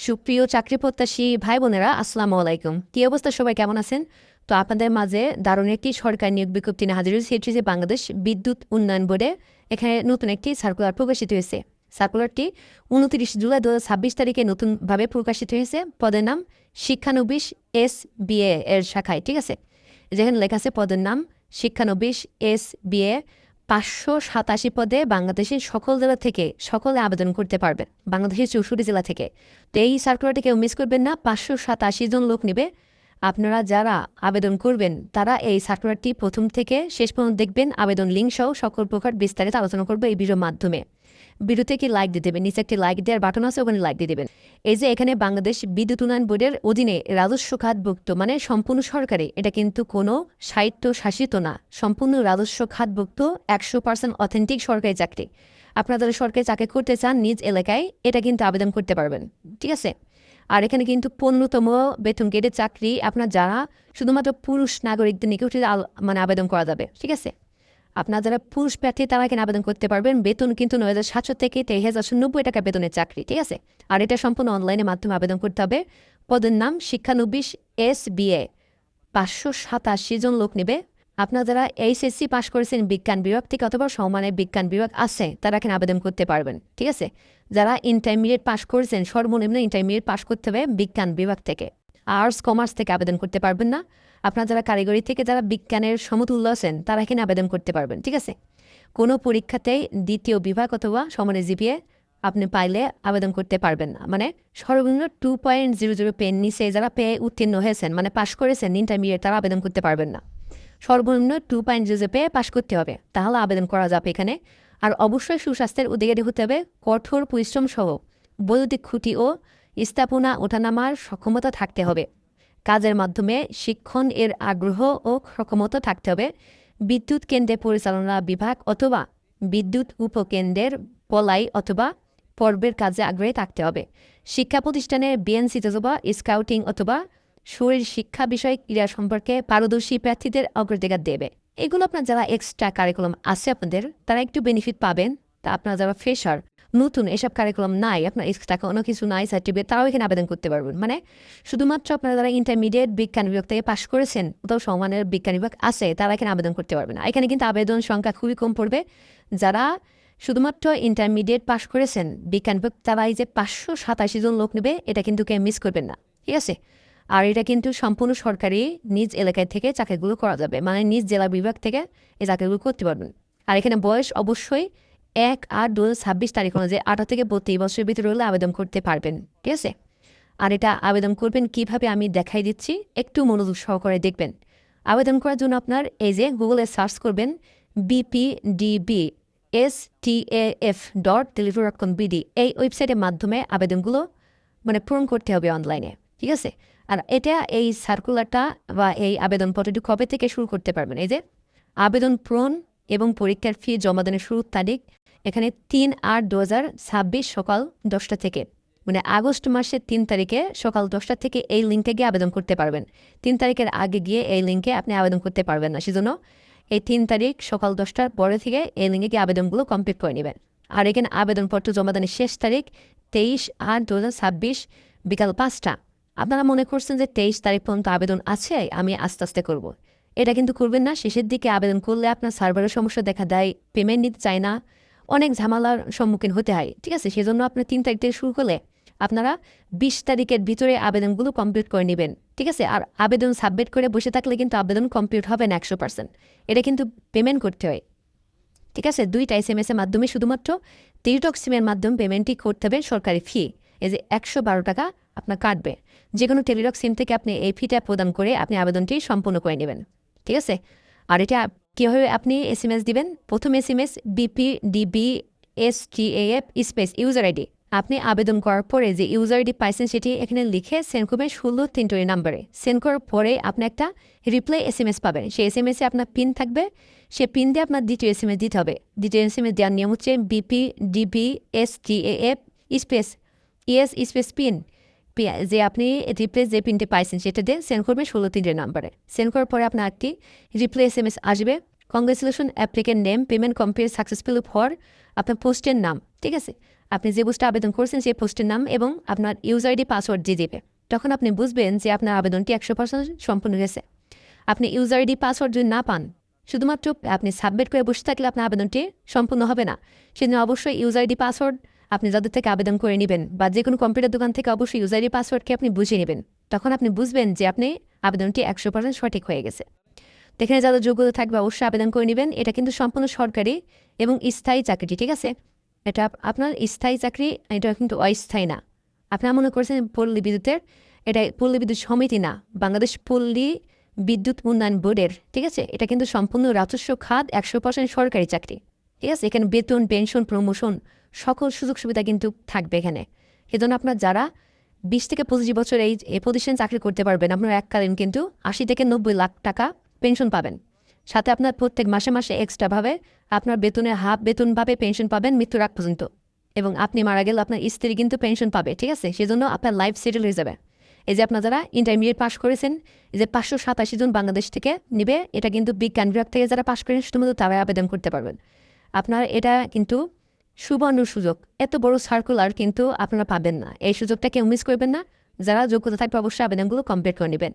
সুপ্রিয় চাকরি প্রত্যাশী ভাই বোনেরা, আসসালামু আলাইকুম। কি অবস্থা, সবাই কেমন আছেন? তো আপনাদের মাঝে দারুণ একটি সরকার নিয়োগ বিজ্ঞপ্তি নিয়ে হাজির হয়েছে। এটি যে বাংলাদেশ বিদ্যুৎ উন্নয়ন বোর্ডে এখানে নতুন একটি সার্কুলার প্রকাশিত হয়েছে। সার্কুলারটি 29 জুলাই 2026 তারিখে নতুনভাবে প্রকাশিত হয়েছে। পদের নাম শিক্ষানবিশ SBA এর শাখায়, ঠিক আছে? যেখানে লেখা আছে পদের নাম শিক্ষানবিশ SBA 587 পদে বাংলাদেশের সকল জেলা থেকে সকলে আবেদন করতে পারবেন, বাংলাদেশের 64 জেলা থেকে। তো এই সার্কুলারটি কেউ মিস করবেন না। 587 জন লোক নেবে। আপনারা যারা আবেদন করবেন তারা এই সার্কুলারটি প্রথম থেকে শেষ পর্যন্ত দেখবেন। আবেদন লিঙ্ক সহ সকল প্রকার বিস্তারিত আলোচনা করবে এই ভিডিওর মাধ্যমে। ভিডিওতে কি লাইক দিয়ে দেবেন, নিচে একটি লাইক দেওয়ার বাটন আছে, ওখানে লাইক দিয়ে দেবেন। এই যে এখানে বাংলাদেশ বিদ্যুৎ উন্নয়ন বোর্ডের অধীনে রাজস্ব খাতভুক্ত, মানে সম্পূর্ণ সরকারি, এটা কিন্তু কোনো সাহিত্য শাসিত না, সম্পূর্ণ রাজস্ব খাতভুক্ত 100% অথেন্টিক সরকারি চাকরি। আপনারা যারা সরকারি চাকরি করতে চান নিজ এলাকায়, এটা কিন্তু আবেদন করতে পারবেন, ঠিক আছে? আর এখানে কিন্তু 15তম বেতন গ্রেডের চাকরি আপনার যারা শুধুমাত্র পুরুষ নাগরিকদের নিকটে মানে আবেদন করা যাবে, ঠিক আছে? আপনার যারা পুরুষ প্রার্থী তারা এখানে আবেদন করতে পারবেন। বেতন কিন্তু 9,700 থেকে 23,090 টাকা বেতনের চাকরি, ঠিক আছে? আর এটা সম্পূর্ণ অনলাইনের মাধ্যমে আবেদন করতে হবে। পদের নাম শিক্ষানবিশ SBA 587 জন লোক নেবে। আপনার যারা HSC পাশ করেছেন বিজ্ঞান বিভাগ থেকে অথবা সমমানের বিজ্ঞান বিভাগ আছে তারা এখানে আবেদন করতে পারবেন, ঠিক আছে? যারা ইন্টারমিডিয়েট পাশ করেছেন, সর্বনিম্ন ইন্টারমিডিয়েট পাশ করতে হবে বিজ্ঞান বিভাগ থেকে। আর্টস কমার্স থেকে আবেদন করতে পারবেন না। আপনার যারা কারিগরি থেকে যারা বিজ্ঞানের সমতুল্য আছেন তারা এখানে আবেদন করতে পারবেন, ঠিক আছে? কোনো পরীক্ষাতেই দ্বিতীয় বিভাগ অথবা সমানের জিপিএ আপনি পাইলে আবেদন করতে পারবেন না। মানে সর্বনিম্ন 2.00 পেন নিচে যারা পেয়ে উত্তীর্ণ হয়েছেন, মানে পাশ করেছেন ইন্টারমিডিয়েট, তারা আবেদন করতে পারবেন না। সর্বনিম্ন 2.00 পেয়ে পাশ করতে হবে, তাহলে আবেদন করা যাবে এখানে। আর অবশ্যই সুস্বাস্থ্যের অধিকারী হতে হবে, কঠোর পরিশ্রম সহ বৈদ্যুতিক খুঁটি ও স্থাপনা ওঠানামার সক্ষমতা থাকতে হবে। কাজের মাধ্যমে শিক্ষণ এর আগ্রহ ও সক্ষমতা থাকতে হবে। বিদ্যুৎ কেন্দ্রের পরিচালনা বিভাগ অথবা বিদ্যুৎ উপকেন্দ্রের পলাই অথবা পর্বের কাজে আগ্রহী থাকতে হবে। শিক্ষা প্রতিষ্ঠানের BNC অথবা স্কাউটিং অথবা শরীর শিক্ষা বিষয়ক ক্রীড়া সম্পর্কে পারদর্শী প্রার্থীদের অগ্রাধিকার দেবে। এগুলো আপনার যারা এক্সট্রা কারিকুলাম আছে আপনাদের, তারা একটু বেনিফিট পাবেন। তা আপনারা যারা ফ্রেশার, নতুন, এসব কারিকুলাম নাই, আপনার এক্সট্রা কোনো কিছু নাই সার্টিফিকেট, তারাও এখানে আবেদন করতে পারবেন। মানে শুধুমাত্র আপনারা যারা ইন্টারমিডিয়েট বিজ্ঞান বিভাগ থেকে পাশ করেছেন কোথাও সমানের বিজ্ঞান বিভাগ আছে তারা এখানে আবেদন করতে পারবেন না। এখানে কিন্তু আবেদন সংখ্যা খুবই কম পড়বে। যারা শুধুমাত্র ইন্টারমিডিয়েট পাশ করেছেন বিজ্ঞান বিভাগ, তারা এই যে 587 জন লোক নেবে, এটা কিন্তু কেউ মিস করবেন না, ঠিক আছে? আর এটা কিন্তু সম্পূর্ণ সরকারি, নিজ এলাকায় থেকে চাকরিগুলো করা যাবে, মানে নিজ জেলা বিভাগ থেকে এই চাকরিগুলো করতে পারবেন। আর এখানে বয়স অবশ্যই 1/8/2026 তারিখ অনুযায়ী 18 থেকে 32 বছরের ভিতরে হলে আবেদন করতে পারবেন, ঠিক আছে? আর এটা আবেদন করবেন কিভাবে আমি দেখাই দিচ্ছি, একটু মনোযোগ সহকারে দেখবেন। আবেদন করার জন্য আপনার এই যে গুগলে সার্চ করবেন bpdbstaf.teletor.com.bd, এই ওয়েবসাইটের মাধ্যমে আবেদনগুলো মানে পূরণ করতে হবে অনলাইনে, ঠিক আছে? আর এটা এই সার্কুলারটা বা এই আবেদনপত্রটি কবে থেকে শুরু করতে পারবেন? এই যে আবেদন পূরণ এবং পরীক্ষার ফি জমাদানের শুরুর তারিখ এখানে 3/8/2026 সকাল 10টা থেকে, মানে আগস্ট মাসের 3 তারিখে সকাল 10টা থেকে এই লিঙ্কে গিয়ে আবেদন করতে পারবেন। 3 তারিখের আগে গিয়ে এই লিঙ্কে আপনি আবেদন করতে পারবেন না। সেজন্য এই 3 তারিখ সকাল 10টার পরে থেকে এই লিঙ্কে গিয়ে আবেদনগুলো কমপ্লিট করে নেবেন। আর এখানে আবেদনপত্র জমাদানের শেষ তারিখ 23/8/2026 বিকাল 5টা। আপনারা মনে করছেন যে 23 তারিখ পর্যন্ত আবেদন আছে, আমি আস্তে আস্তে করব। এটা কিন্তু করবেন না। শেষের দিকে আবেদন করলে আপনার সার্ভারের সমস্যা দেখা দেয়, পেমেন্ট নিতে চায় না, অনেক ঝামেলার সম্মুখীন হতে হয়, ঠিক আছে? সেজন্য আপনার 3 তারিখ থেকে শুরু করলে আপনারা 20 তারিখের ভিতরে আবেদনগুলো কমপ্লিট করে নেবেন, ঠিক আছে? আর আবেদন সাবমিট করে বসে থাকলে কিন্তু আবেদন কমপ্লিট হবে না 100%। এটা কিন্তু পেমেন্ট করতে হয়, ঠিক আছে? 2টা SMS এর মাধ্যমে, শুধুমাত্র টেলিটক সিমের মাধ্যমে পেমেন্টই করতে হবে। সরকারি ফি এই যে 112 টাকা আপনার কাটবে। যে কোনো টেলিটক সিম থেকে আপনি এই ফিটা প্রদান করে আপনি আবেদনটি সম্পূর্ণ করে নেবেন, ঠিক আছে? আর এটা কীভাবে আপনি SMS দিবেন? প্রথম SMS BPDBSTAF space user ID. আপনি আবেদন করার পরে যে ইউজার আইডি পাইছেন সেটি এখানে লিখে সেন্ড করবেন 16 নাম্বারে। সেন্ড করার পরে আপনি একটা রিপ্লাই SMS পাবেন। সেই SMS-এ আপনার পিন থাকবে, সে পিন দিয়ে আপনার দ্বিতীয় SMS দিতে হবে। দ্বিতীয় SMS দেওয়ার নিয়ম হচ্ছে BPDBSTAF space E S space pin, যে আপনি রিপ্লেস যে পিনটি পাইছেন সেটা দিয়ে সেন্ড করবেন 16 নাম্বারে। সেন্ড করার পরে আপনার একটি রিপ্লাই SMS আসবে, congratulation applicant name payment complete successfully for আপনার পোস্টের নাম, ঠিক আছে? আপনি যে পোস্টে আবেদন করছেন সেই পোস্টের নাম এবং আপনার ইউজার আইডি পাসওয়ার্ড দিয়ে দেবে। তখন আপনি বুঝবেন যে আপনার আবেদনটি 100% সম্পূর্ণ গেছে। আপনি ইউজার আইডি পাসওয়ার্ড যদি না পান, শুধুমাত্র আপনি সাবমিট করে বসে থাকলে আপনার আবেদনটি সম্পূর্ণ হবে না। সেজন্য অবশ্যই ইউজার আইডি পাসওয়ার্ড আপনি যাদের থেকে আবেদন করে নেবেন বা যে কোনো কম্পিউটার দোকান থেকে অবশ্যই ইউজার আইডি পাসওয়ার্ডকে আপনি বুঝিয়ে নেবেন। তখন আপনি বুঝবেন যে আপনি আবেদনটি 100% সঠিক হয়ে গেছে। এখানে যাদের যোগ্যতা থাকবে অবশ্যই আবেদন করে নেবেন। এটা কিন্তু সম্পূর্ণ সরকারি এবং স্থায়ী চাকরিটি, ঠিক আছে? এটা আপনার স্থায়ী চাকরি, এটা কিন্তু অস্থায়ী না। আপনারা মনে করছেন পল্লী বিদ্যুতের, এটা পল্লী বিদ্যুৎ সমিতি না, বাংলাদেশ পল্লী বিদ্যুৎ উন্নয়ন বোর্ডের, ঠিক আছে? এটা কিন্তু সম্পূর্ণ রাজস্ব খাত, 100% সরকারি চাকরি, ঠিক আছে? এখানে বেতন, পেনশন, প্রমোশন সকল সুযোগ সুবিধা কিন্তু থাকবে এখানে। এজন্য আপনার যারা 20 থেকে 25 বছর এই প্রতিষ্ঠানে চাকরি করতে পারবেন, আপনার এককালীন কিন্তু 80 থেকে 90 লাখ টাকা পেনশন পাবেন। সাথে আপনার প্রত্যেক মাসে মাসে এক্সট্রাভাবে আপনার বেতনের হাফ বেতনভাবে পেনশন পাবেন মৃত্যুর আগ পর্যন্ত। এবং আপনি মারা গেলে আপনার স্ত্রী কিন্তু পেনশন পাবে, ঠিক আছে? সেজন্য আপনার লাইফ সেটেল হয়ে যাবে। এই যে আপনার যারা ইন্টারমিডিয়েট পাস করেছেন, এই যে 587 জন বাংলাদেশ থেকে নিবে, এটা কিন্তু বিজ্ঞান বিভাগ থেকে যারা পাস করেন শুধুমাত্র তারাই আবেদন করতে পারবেন। আপনার এটা কিন্তু সুবর্ণ সুযোগ। এত বড় সার্কুলার কিন্তু আপনারা পাবেন না। এই সুযোগটা কেউ মিস করবেন না। যারা যোগ্যতা থাকবে অবশ্যই আবেদনগুলো কমপ্লিট করে নেবেন।